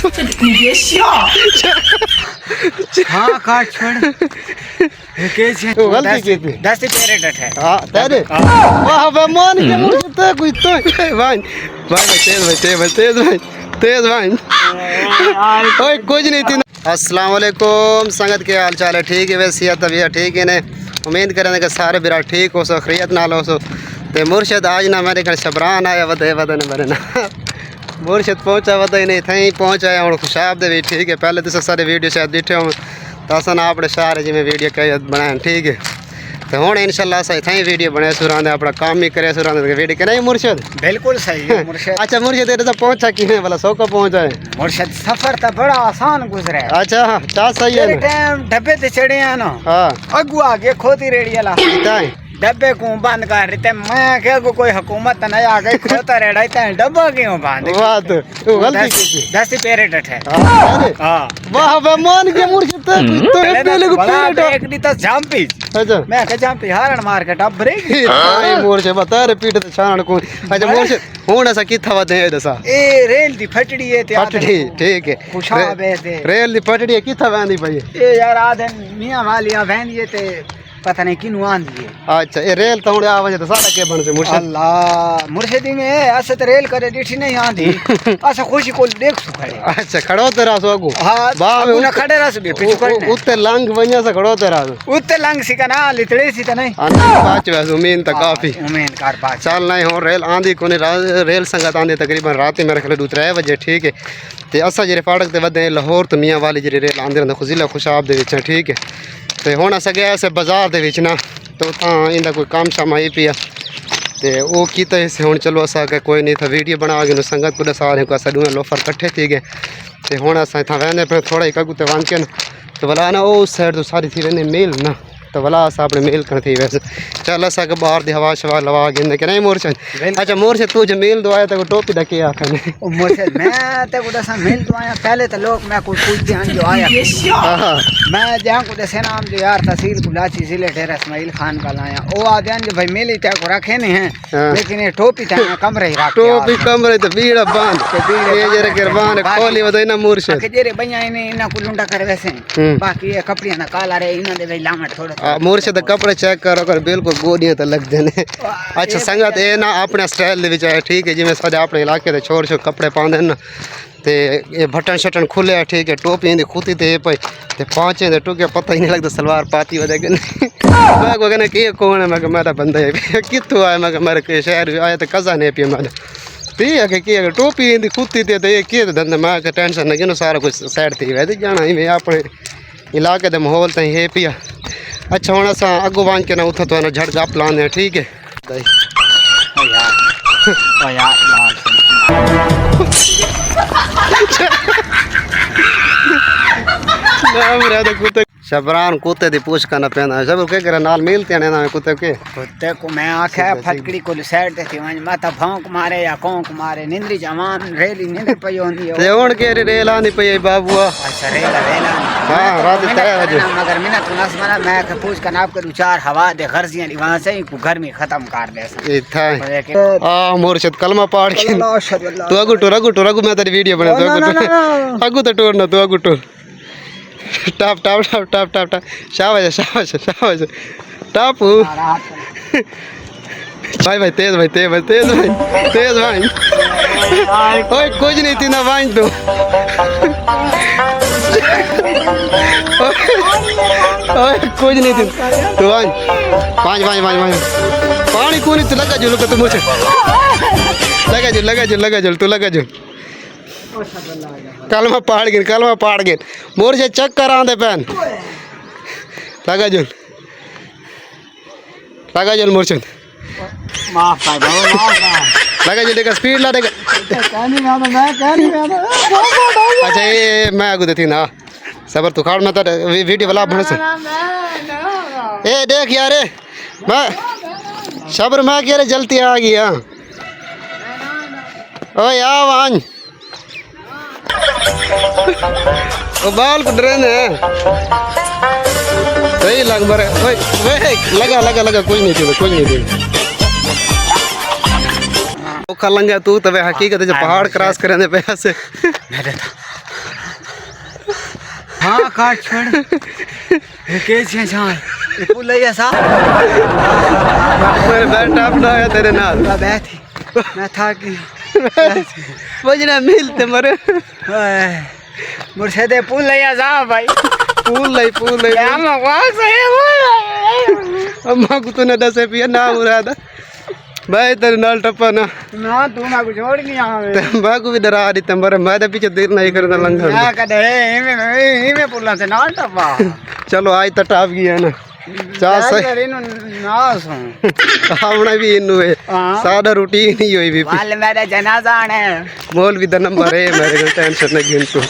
你别笑。हाँ काट छोड़ तू गलती की थी 10 तेरे डट है हाँ तेरे वाह बे मान के मुझे कोई तो भाई तेज भाई ओए कुछ नहीं थी। अस्सलाम वालेकुम संगत के हाल चाल है ठीक है वैसे तबीयत ठीक है ने उम्मीद करें कि सारे बिरा ठीक हो सो खैरियत नाल हो सो ते मुर्शद आज ना मेरे घर शबरान आया वदे मेरे ना मुर्शद पहुंचा वदे नहीं थी पहुंचाया हूँ खुशाब दे भी ठीक है पहले तो सारे वीडियो शायद दिखे हो तो असन आपने सारे जिम्मे वीडियो कह बनाए ठीक है तो हूँ इंशाल्लाह सही थी वीडियो बने सुरांदे अपना काम ही करे सुरांदे वीडियो के नहीं मुर्शद बिल्कुल सही है मुर्शद अच्छा मुर्शद तेरे तो पहुंचा कि है भला सौ को पहुंचा है मुर्शद सफर तो बड़ा आसान गुजरा है अच्छा हाँ चा सही है ना टाइम डब्बे ते चढ़े हैं ना हाँ अगू आगे खोती रेड़ी वाला डब्बे को बंद कर रहे थे मैं क्या कोई हुकूमत नहीं आ गई खोता रेड़ा था डब्बा क्यों बंद वाह तो तू गलती की थी 10 पेरे डट है हां वाह बे मान के मुर्शद तो पहले को पेट एक दी तो जांपी अच्छा मैं कह जांपी हारण मार के डब ब्रेक हां मुर्शद बता रे पीठ ते छाण को अच्छा मुर्शद हुन ऐसा किथा वदे दसा ए रेल दी फटड़ी है ते फटड़ी ठीक है खुशाब है ते रेल दी फटड़ी किथा वांदी भाई ए यार आधे मियां वालियां वैंदी ते पता नहीं किनु आंदी है अच्छा ये रेल तो हुन आवे तो सारा के बन से मुर्शद अल्लाह मुर्शिदी में ऐसे तो रेल करे डिठी नहीं आंदी ऐसा खुशी को देख सुखड़े अच्छा खड़ो तेरा सोगु हां वाह उना खड़े रस भी पिछु करने उत्ते लंग वन्या से खड़ो तेरा उत्ते लंग सिका ना लितड़े सी तो नहीं आंदी पांच वे उम्मीद तो काफी उम्मीद कार बात चल नहीं हो रेल आंदी कोनी रेल संगत आंदी तकरीबन रात मेरे ख्याल 3 बजे ठीक है ते असा जेरे फाटक ते वदे लाहौर तो मियां वाली जेरे रेल आंदी रंदा खुजिला खुशाब दे विच ठीक है ते हुन अस गए ऐसे बाजार दे विच ना तो तां इंदा कोई काम शाम आई पिया ते ओ कीते से हुन चलो असा के कोई नहीं था वीडियो बना के संगत को सारे को सडू लोफर इकट्ठे थी गए ते हुन अस था वेंदे पे थोड़ा ही कगु ते वान के तो भला ना ओ साइड तो सारी थी रहने मेल ना तो भला अस अपने मेल कर थी वैसे चल अस के बाहर दी हवा शवा लवा गिंदे के नहीं मोरशन अच्छा मोरशन तू जो मेल दो आया तो टोपी दके आखने ओ मोरशन मैं ते को दसा मेल दो आया पहले तो लोग मैं कोई पूछ ध्यान जो आया हां मैं जहां को दसे नाम जो यार तहसील कुलाची जिले डेर इस्माइल खान का लाया ओ आद्यान जो भाई मेली ते को रखे नहीं है लेकिन ये टोपी ता कमरे ही रख टोपी कमरे तो बीड़ा बांध ये जरे करवान खोली वदे ना मोरशन के जेरे भैया ने इना को लुंडा कर वैसे बाकी ये कपड़िया ना काला रे इना दे भाई लामट थोड़ा मुर्शद कपड़े चेक करो कर बिल्कुल गोदियां तो लग देने अच्छा संगत ये ना अपने स्टाइल दे विच है ठीक है जिवें सारे अपने इलाके दे छोर छोर कपड़े पांदे ना ते ये बटन शटन खुले है ठीक है टोपी दी खुती ते पे ते पांचे दे टुके पता ही नहीं लगता सलवार पाती वदे के मैं को कहने के कौन है मैं मेरा बंदा है कित्थु आया मैं मेरे के शहर आया तो कजा ने पे मैं ती है कि टोपी दी खुती ते ये के धंधा मैं के टेंशन नहीं गिनो सारा कुछ साइड थी वैसे जाना ही मैं अपने इलाके दे माहौल तई है पिया अच्छा हूँ अस अगू वांग के ना उठ तो झट गप लाने ठीक है शबरान कुत्ते दी पूछ करना पैना सब के करे नाल मिलते ने ना कुत्ते को मैं आख्या फटकड़ी को साइड ते थी माता भौंक मारे या कोंक मारे निंद्री जवान रेली निंद्र पई होंदी ते हुन के रेल आनी पई बाबूआ अच्छा रेल हां रात 3 बजे मगर मिनट नस मना मैं के पूछ कर आप कर चार हवा दे गर्जियां वहां से को गर्मी खत्म कर दे ए था आ मुर्शिद कलमा पाड़ के तू अगु टोर मैं तेरी वीडियो बना दो अगु तो टोर ना तू अगु टोर टप टप टप टप टप टप शाबाश शाबाश शाबाश टापू भाई भाई तेज भाई ओए कुछ नहीं थी ना वाइन तो ओए कुछ नहीं थी तो वाइन पांच पानी को नहीं तो लगा जो तो मुझे लगा जो तू लगा जो कलमा पाड़ गए मोर से चक्कर आंदे पैन लगा जो मोर माफ भाई लगा जो देखा स्पीड ला देगा अच्छा ये मैं आगू देती ना सबर तू खाड़ में तो वीडियो वाला बन से ए देख यार मैं सबर मैं कह रहे जल्दी आ गया ओ या वान ओ बाल को ड्रेन है सही लग मरे ओए लगा कोई नहीं थी खा लंगा तू तबे हकीकत जो पहाड़ क्रॉस करने पे से हाँ काट छोड़ कैसे छान पुलैया सा मेरे बैठा अपना आया तेरे नाल बैठी मैं था कि बजना मिलते मरे मुर्शदे पुलैया सा भाई पूल लई हम वास है अम्मा को तूने 10 पिया ना मुरादा भाई तेरे नाल टप्पा ना ना तू ना कुछ छोड़ नहीं आवे मैं को भी डरा दी तंबर मैं तो पीछे देर नहीं करना लंघन ना कदे इमे पुल्ला से ना टपा चलो आज तो टाप गया ना चा सही ना सो आवना भी इन्नु है हाँ। सादा रूटीन ही हुई भी वाल मेरा जनाजा है बोल भी द नंबर है मेरे को टेंशन नहीं गिन तू